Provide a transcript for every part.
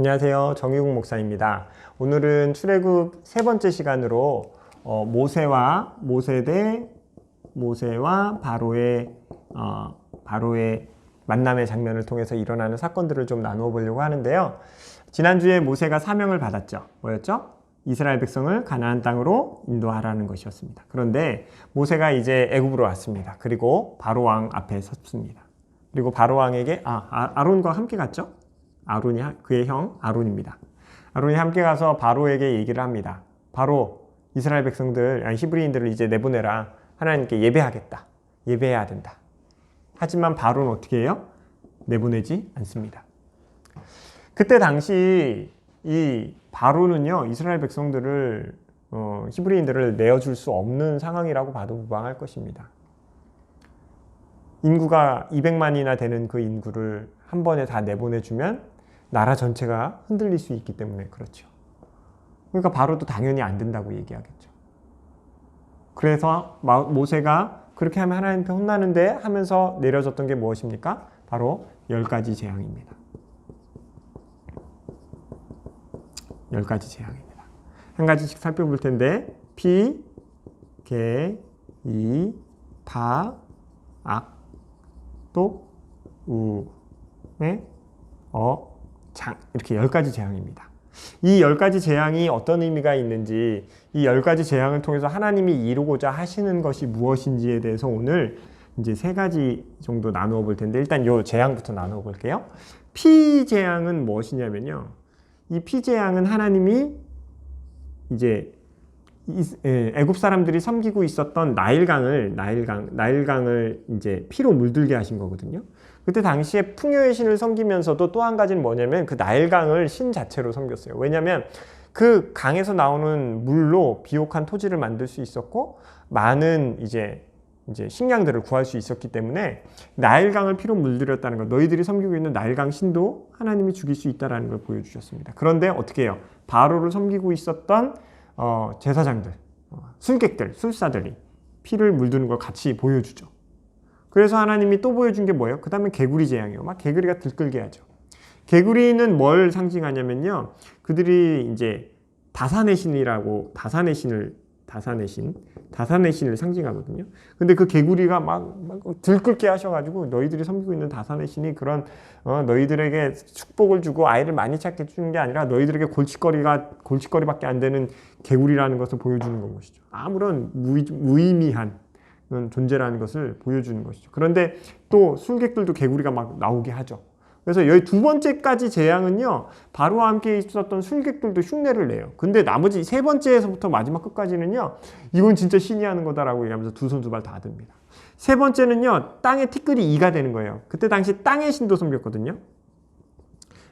안녕하세요. 정유국 목사입니다. 오늘은 출애굽 세 번째 시간으로 모세와 바로의 만남의 장면을 통해서 일어나는 사건들을 좀 나누어 보려고 하는데요. 지난주에 모세가 사명을 받았죠. 뭐였죠? 이스라엘 백성을 가나안 땅으로 인도하라는 것이었습니다. 그런데 모세가 이제 애굽으로 왔습니다. 그리고 바로 왕 앞에 섰습니다. 그리고 바로 왕에게 아론과 함께 갔죠? 아론이 그의 형 아론입니다. 아론이 함께 가서 바로에게 얘기를 합니다. 바로 이스라엘 백성들, 히브리인들을 이제 내보내라. 하나님께 예배하겠다. 예배해야 된다. 하지만 바로는 어떻게 해요? 내보내지 않습니다. 그때 당시 이 바로는요, 이스라엘 백성들을 히브리인들을 내어줄 수 없는 상황이라고 봐도 무방할 것입니다. 인구가 200만이나 되는 그 인구를 한 번에 다 내보내주면 나라 전체가 흔들릴 수 있기 때문에 그렇죠. 그러니까 바로도 당연히 안 된다고 얘기하겠죠. 그래서 모세가 그렇게 하면 하나님께 혼나는데 하면서 내려졌던 게 무엇입니까? 바로 10가지 재앙입니다. 10가지 재앙입니다. 한 가지씩 살펴볼 텐데 피, 개, 이, 다, 악, 똑, 우, 매, 장, 이렇게 10가지 재앙입니다. 이 10가지 재앙이 어떤 의미가 있는지, 이 10가지 재앙을 통해서 하나님이 이루고자 하시는 것이 무엇인지에 대해서 오늘 이제 3가지 정도 나누어 볼 텐데, 일단 이 재앙부터 나누어 볼게요. 피 재앙은 무엇이냐면요, 이 피 재앙은 하나님이 이제 애굽 사람들이 섬기고 있었던 나일강을 이제 피로 물들게 하신 거거든요. 그때 당시에 풍요의 신을 섬기면서도 또 한 가지는 뭐냐면 그 나일강을 신 자체로 섬겼어요. 왜냐하면 그 강에서 나오는 물로 비옥한 토지를 만들 수 있었고 많은 이제 식량들을 구할 수 있었기 때문에 나일강을 피로 물들였다는 것, 너희들이 섬기고 있는 나일강 신도 하나님이 죽일 수 있다는 걸 보여주셨습니다. 그런데 어떻게 해요? 바로를 섬기고 있었던 제사장들, 술객들, 술사들이 피를 물드는 걸 같이 보여주죠. 그래서 하나님이 또 보여준 게 뭐예요? 그 다음에 개구리 재앙이에요. 막 개구리가 들끓게 하죠. 개구리는 뭘 상징하냐면요, 그들이 이제 다산의 신을 상징하거든요. 근데 그 개구리가 막 들끓게 하셔가지고 너희들이 섬기고 있는 다산의 신이 그런 너희들에게 축복을 주고 아이를 많이 찾게 해주는 게 아니라 너희들에게 골칫거리밖에 안 되는 개구리라는 것을 보여주는 것이죠. 아무런 무의미한 존재라는 것을 보여주는 것이죠. 그런데 또 술객들도 개구리가 막 나오게 하죠. 그래서 여기 2번째까지 재앙은요, 바로와 함께 있었던 술객들도 흉내를 내요. 근데 나머지 3번째에서부터 마지막 끝까지는요, 이건 진짜 신이 하는 거다라고 얘기하면서 두 손 두 발 다 듭니다. 3번째는요, 땅의 티끌이 이가 되는 거예요. 그때 당시 땅의 신도 섬겼거든요.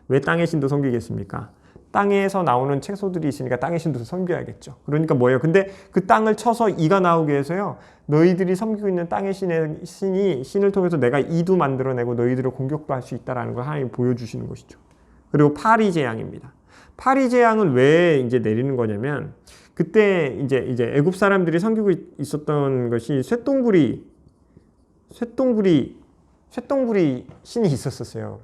왜 땅의 신도 섬기겠습니까? 땅에서 나오는 채소들이 있으니까 땅의 신도 섬겨야겠죠. 그러니까 뭐예요? 근데 그 땅을 쳐서 이가 나오게 해서요, 너희들이 섬기고 있는 땅의 신을 통해서 내가 이도 만들어내고 너희들을 공격도 할 수 있다는 걸 하나님이 보여주시는 것이죠. 그리고 파리 재앙입니다. 파리 재앙은 왜 이제 내리는 거냐면, 그때 이제 애굽 사람들이 섬기고 있었던 것이 쇠똥구리 신이 있었어요.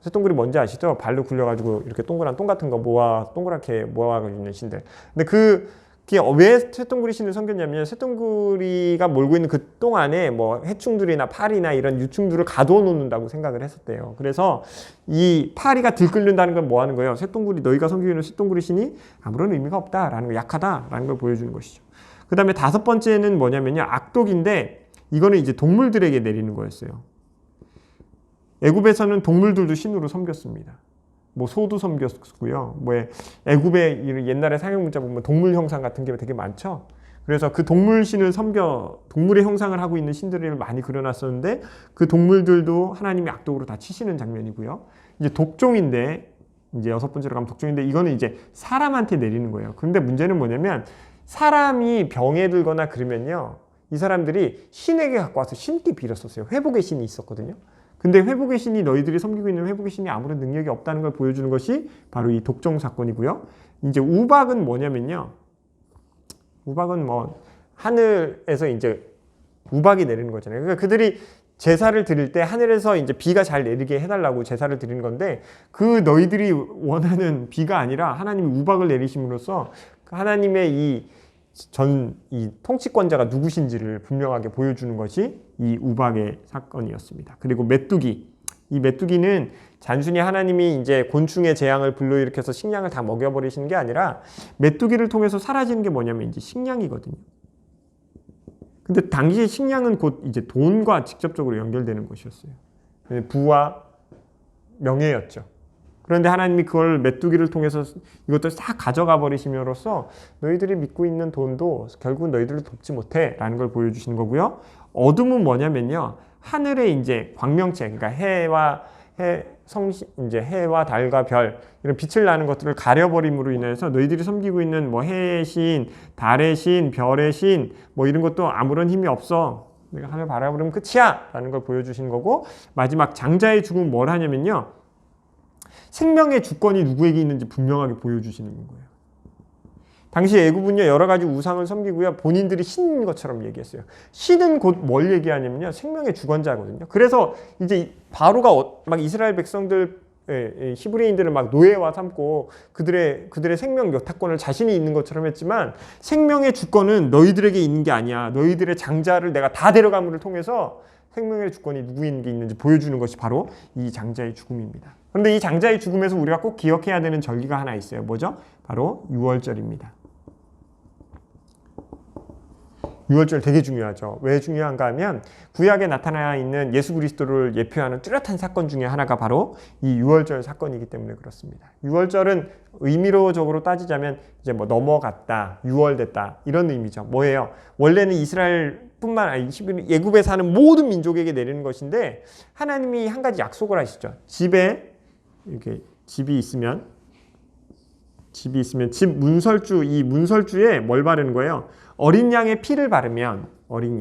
쇠똥구리 뭔지 아시죠? 발로 굴려가지고 이렇게 동그란 똥 같은 거 동그랗게 모아가지고 있는 신들. 근데 그게 왜 쇠똥구리 신을 섬겼냐면, 쇠똥구리가 몰고 있는 그 똥 안에 뭐 해충들이나 파리나 이런 유충들을 가둬 놓는다고 생각을 했었대요. 그래서 이 파리가 들끓는다는 건 뭐 하는 거예요? 너희가 섬기고 있는 쇠똥구리 신이 아무런 의미가 없다라는 거, 약하다라는 걸 보여주는 것이죠. 그 다음에 5번째는 뭐냐면요, 악독인데 이거는 이제 동물들에게 내리는 거였어요. 애굽에서는 동물들도 신으로 섬겼습니다. 뭐 소도 섬겼고요. 애굽의 옛날에 상형 문자 보면 동물 형상 같은 게 되게 많죠. 그래서 그 동물 신을 동물의 형상을 하고 있는 신들을 많이 그려놨었는데 그 동물들도 하나님이 악독으로 다 치시는 장면이고요. 이제 독종인데, 이제 6번째로 가면 독종인데, 이거는 이제 사람한테 내리는 거예요. 근데 문제는 뭐냐면, 사람이 병에 들거나 그러면요, 이 사람들이 신에게 갖고 와서 신께 빌었었어요. 회복의 신이 있었거든요. 근데 회복의 신이, 너희들이 섬기고 있는 회복의 신이 아무런 능력이 없다는 걸 보여주는 것이 바로 이 독종 사건이고요. 이제 우박은 뭐냐면요, 우박은 뭐 하늘에서 이제 우박이 내리는 거잖아요. 그러니까 그들이 제사를 드릴 때 하늘에서 이제 비가 잘 내리게 해달라고 제사를 드리는 건데 그 너희들이 원하는 비가 아니라 하나님이 우박을 내리심으로써 하나님의 이 통치권자가 누구신지를 분명하게 보여주는 것이 이 우박의 사건이었습니다. 그리고 메뚜기. 이 메뚜기는 단순히 하나님이 이제 곤충의 재앙을 불러일으켜서 식량을 다 먹여버리시는 게 아니라 메뚜기를 통해서 사라지는 게 뭐냐면 이제 식량이거든요. 근데 당시의 식량은 곧 이제 돈과 직접적으로 연결되는 것이었어요. 부와 명예였죠. 그런데 하나님이 그걸 메뚜기를 통해서 이것들 싹 가져가 버리심으로써 너희들이 믿고 있는 돈도 결국 너희들을 돕지 못해 라는 걸 보여주시는 거고요. 어둠은 뭐냐면요. 하늘의 이제 광명체, 그러니까 해와 달과 별 이런 빛을 나는 것들을 가려버림으로 인해서 너희들이 섬기고 있는 뭐 해의 신, 달의 신, 별의 신 뭐 이런 것도 아무런 힘이 없어. 내가 하늘 바라보면 끝이야 라는 걸 보여주시는 거고, 마지막 장자의 죽음은 뭘 하냐면요. 생명의 주권이 누구에게 있는지 분명하게 보여주시는 거예요. 당시 애굽은요 여러 가지 우상을 섬기고요 본인들이 신인 것처럼 얘기했어요. 신은 곧 뭘 얘기하냐면요 생명의 주권자거든요. 그래서 이제 바로가 막 이스라엘 백성들 히브리인들을 막 노예화 삼고 그들의 생명 여타권을 자신이 있는 것처럼 했지만 생명의 주권은 너희들에게 있는 게 아니야. 너희들의 장자를 내가 다 데려감을 통해서 생명의 주권이 누구에게 있는지 보여주는 것이 바로 이 장자의 죽음입니다. 그런데 이 장자의 죽음에서 우리가 꼭 기억해야 되는 절기가 하나 있어요. 뭐죠? 바로 유월절입니다. 유월절 되게 중요하죠. 왜 중요한가 하면 구약에 나타나 있는 예수 그리스도를 예표하는 뚜렷한 사건 중에 하나가 바로 이 유월절 사건이기 때문에 그렇습니다. 유월절은 의미로적으로 따지자면 이제 뭐 넘어갔다, 유월됐다 이런 의미죠. 뭐예요? 원래는 이스라엘뿐만 아니라 애굽에 사는 모든 민족에게 내리는 것인데 하나님이 한 가지 약속을 하시죠. 집에 이렇게 집이 있으면 집 문설주, 이 문설주에 뭘 바르는 거예요? 어린 양의 피를 바르면 어린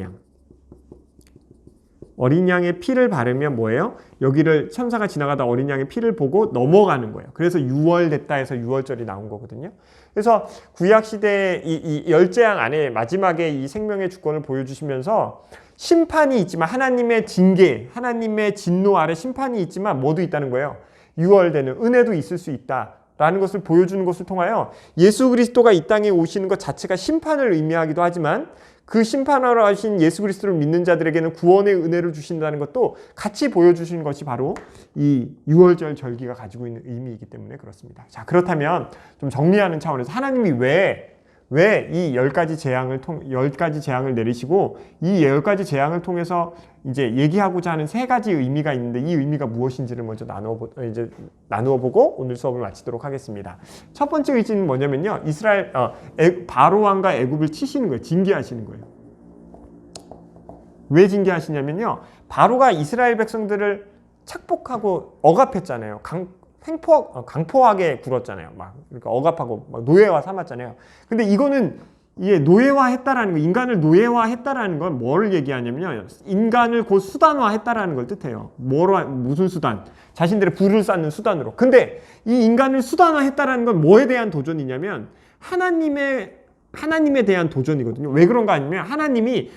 양의 피를 바르면 뭐예요? 여기를 천사가 지나가다 어린 양의 피를 보고 넘어가는 거예요. 그래서 유월됐다 해서 유월절이 나온 거거든요. 그래서 구약 시대의 이 열재앙 안에 마지막에 이 생명의 주권을 보여주시면서 심판이 있지만 하나님의 징계, 하나님의 진노 아래 심판이 있지만 뭐도 있다는 거예요. 유월되는 은혜도 있을 수 있다. 라는 것을 보여주는 것을 통하여 예수 그리스도가 이 땅에 오시는 것 자체가 심판을 의미하기도 하지만 그 심판하러 하신 예수 그리스도를 믿는 자들에게는 구원의 은혜를 주신다는 것도 같이 보여주신 것이 바로 이 유월절 절기가 가지고 있는 의미이기 때문에 그렇습니다. 자, 그렇다면 좀 정리하는 차원에서 하나님이 왜 이 10가지 재앙을 내리시고 이 10가지 재앙을 통해서 이제 얘기하고자 하는 3가지 의미가 있는데 이 의미가 무엇인지를 먼저 나누어 보고 오늘 수업을 마치도록 하겠습니다. 첫 번째 의지는 뭐냐면요. 바로 왕과 애굽을 치시는 거예요. 징계하시는 거예요. 왜 징계하시냐면요. 바로가 이스라엘 백성들을 착복하고 억압했잖아요. 강포하게 굴었잖아요. 그러니까 억압하고 막 노예화 삼았잖아요. 근데 이거는 노예화했다라는 거, 인간을 노예화했다라는 건 뭘 얘기하냐면요. 인간을 곧 수단화했다라는 걸 뜻해요. 무슨 수단? 자신들의 부를 쌓는 수단으로. 근데 이 인간을 수단화했다라는 건 뭐에 대한 도전이냐면 하나님에 대한 도전이거든요. 왜 그런가 하냐면 하나님이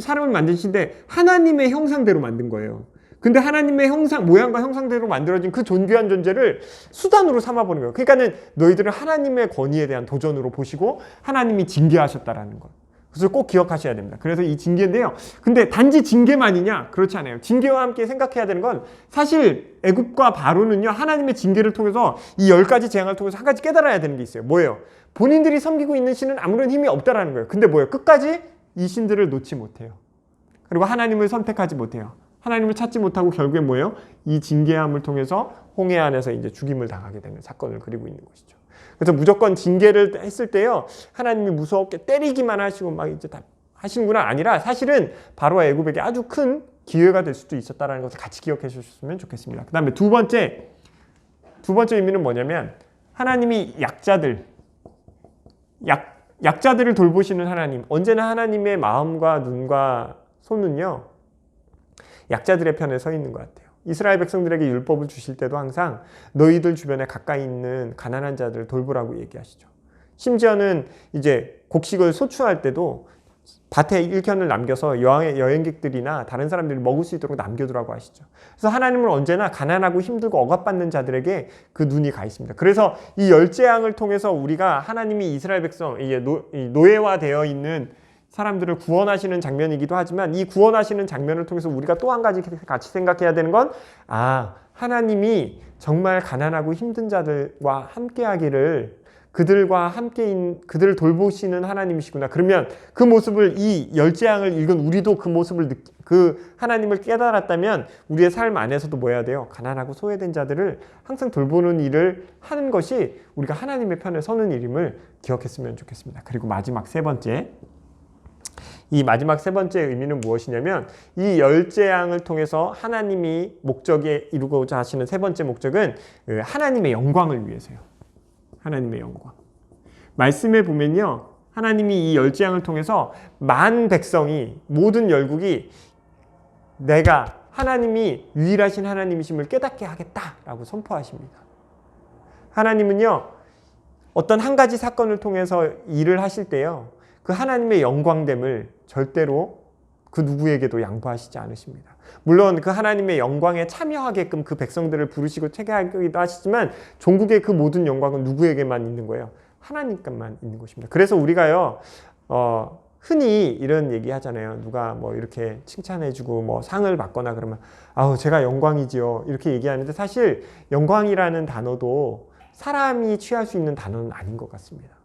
사람을 만드시는데 하나님의 형상대로 만든 거예요. 근데 하나님의 모양과 형상대로 만들어진 그 존귀한 존재를 수단으로 삼아버린 거예요. 그러니까는 너희들은 하나님의 권위에 대한 도전으로 보시고 하나님이 징계하셨다라는 것. 그래서 꼭 기억하셔야 됩니다. 그래서 이 징계인데요. 근데 단지 징계만이냐? 그렇지 않아요. 징계와 함께 생각해야 되는 건 사실 애굽과 바로는요. 하나님의 징계를 통해서 이 10가지 재앙을 통해서 한 가지 깨달아야 되는 게 있어요. 뭐예요? 본인들이 섬기고 있는 신은 아무런 힘이 없다라는 거예요. 근데 뭐예요? 끝까지 이 신들을 놓지 못해요. 그리고 하나님을 선택하지 못해요. 하나님을 찾지 못하고 결국에 뭐예요? 이 징계함을 통해서 홍해 안에서 이제 죽임을 당하게 되는 사건을 그리고 있는 것이죠. 그래서 무조건 징계를 했을 때요, 하나님이 무섭게 때리기만 하시고 막 이제 다 하시는구나 아니라 사실은 바로와 애굽에게 아주 큰 기회가 될 수도 있었다는 것을 같이 기억해 주셨으면 좋겠습니다. 그 다음에 두 번째 의미는 뭐냐면 하나님이 약자들을 돌보시는 하나님. 언제나 하나님의 마음과 눈과 손은요, 약자들의 편에 서 있는 것 같아요. 이스라엘 백성들에게 율법을 주실 때도 항상 너희들 주변에 가까이 있는 가난한 자들을 돌보라고 얘기하시죠. 심지어는 이제 곡식을 소추할 때도 밭에 일편을 남겨서 여행객들이나 다른 사람들이 먹을 수 있도록 남겨두라고 하시죠. 그래서 하나님은 언제나 가난하고 힘들고 억압받는 자들에게 그 눈이 가 있습니다. 그래서 이 열재앙을 통해서 우리가 하나님이 이스라엘 백성, 노예화되어 있는 사람들을 구원하시는 장면이기도 하지만, 이 구원하시는 장면을 통해서 우리가 또 한 가지 같이 생각해야 되는 건, 하나님이 정말 가난하고 힘든 자들과 함께하기를, 그들과 함께 그들을 돌보시는 하나님이시구나. 그러면 그 모습을, 이 열재앙을 읽은 우리도 그 모습을 그 하나님을 깨달았다면 우리의 삶 안에서도 뭐 해야 돼요? 가난하고 소외된 자들을 항상 돌보는 일을 하는 것이 우리가 하나님의 편에 서는 일임을 기억했으면 좋겠습니다. 그리고 마지막 세 번째, 이 마지막 세 번째 의미는 무엇이냐면, 이 열재앙을 통해서 하나님이 목적에 이루고자 하시는 세 번째 목적은 하나님의 영광을 위해서요. 하나님의 영광. 말씀에 보면요, 하나님이 이 열재앙을 통해서 만 백성이, 모든 열국이 내가 하나님이 유일하신 하나님이심을 깨닫게 하겠다라고 선포하십니다. 하나님은요, 어떤 한 가지 사건을 통해서 일을 하실 때요, 그 하나님의 영광됨을 절대로 그 누구에게도 양보하시지 않으십니다. 물론 그 하나님의 영광에 참여하게끔 그 백성들을 부르시고 택하기도 하시지만, 종국의 그 모든 영광은 누구에게만 있는 거예요? 하나님께만 있는 것입니다. 그래서 우리가요, 흔히 이런 얘기 하잖아요. 누가 뭐 이렇게 칭찬해주고 뭐 상을 받거나 그러면, 제가 영광이지요, 이렇게 얘기하는데, 사실 영광이라는 단어도 사람이 취할 수 있는 단어는 아닌 것 같습니다.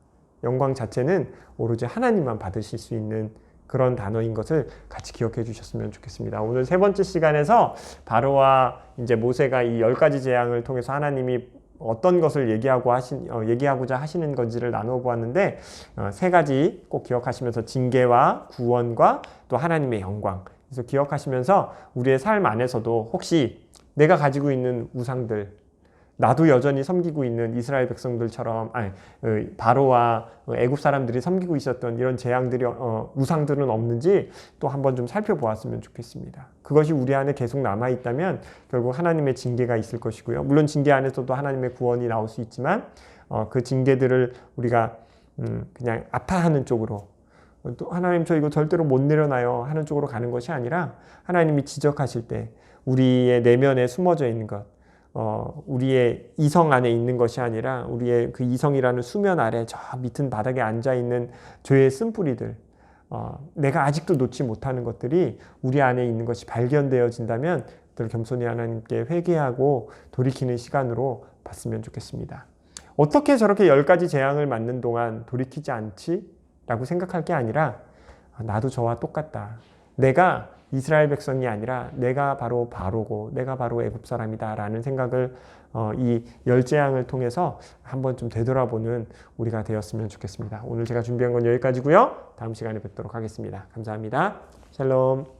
영광 자체는 오로지 하나님만 받으실 수 있는 그런 단어인 것을 같이 기억해 주셨으면 좋겠습니다. 오늘 세 번째 시간에서 바로와 이제 모세가 이 10가지 재앙을 통해서 하나님이 어떤 것을 얘기하고자 하시는 건지를 나누어 보았는데, 세 가지 꼭 기억하시면서 징계와 구원과 또 하나님의 영광, 그래서 기억하시면서 우리의 삶 안에서도 혹시 내가 가지고 있는 우상들, 나도 여전히 섬기고 있는 이스라엘 백성들처럼, 바로와 애굽 사람들이 섬기고 있었던 이런 재앙들이, 우상들은 없는지 또 한번 좀 살펴보았으면 좋겠습니다. 그것이 우리 안에 계속 남아있다면 결국 하나님의 징계가 있을 것이고요. 물론 징계 안에서도 하나님의 구원이 나올 수 있지만, 그 징계들을 우리가 그냥 아파하는 쪽으로, 또 하나님 저 이거 절대로 못 내려놔요 하는 쪽으로 가는 것이 아니라, 하나님이 지적하실 때 우리의 내면에 숨어져 있는 것, 우리의 이성 안에 있는 것이 아니라 우리의 그 이성이라는 수면 아래 저 밑은 바닥에 앉아있는 죄의 쓴뿌리들, 내가 아직도 놓지 못하는 것들이 우리 안에 있는 것이 발견되어진다면 늘 겸손히 하나님께 회개하고 돌이키는 시간으로 봤으면 좋겠습니다. 어떻게 저렇게 10가지 재앙을 맞는 동안 돌이키지 않지? 라고 생각할 게 아니라, 나도 저와 똑같다. 내가 이스라엘 백성이 아니라 내가 바로 바로고 내가 바로 애굽 사람이다 라는 생각을 이 열재앙을 통해서 한번 좀 되돌아보는 우리가 되었으면 좋겠습니다. 오늘 제가 준비한 건 여기까지고요. 다음 시간에 뵙도록 하겠습니다. 감사합니다. 샬롬.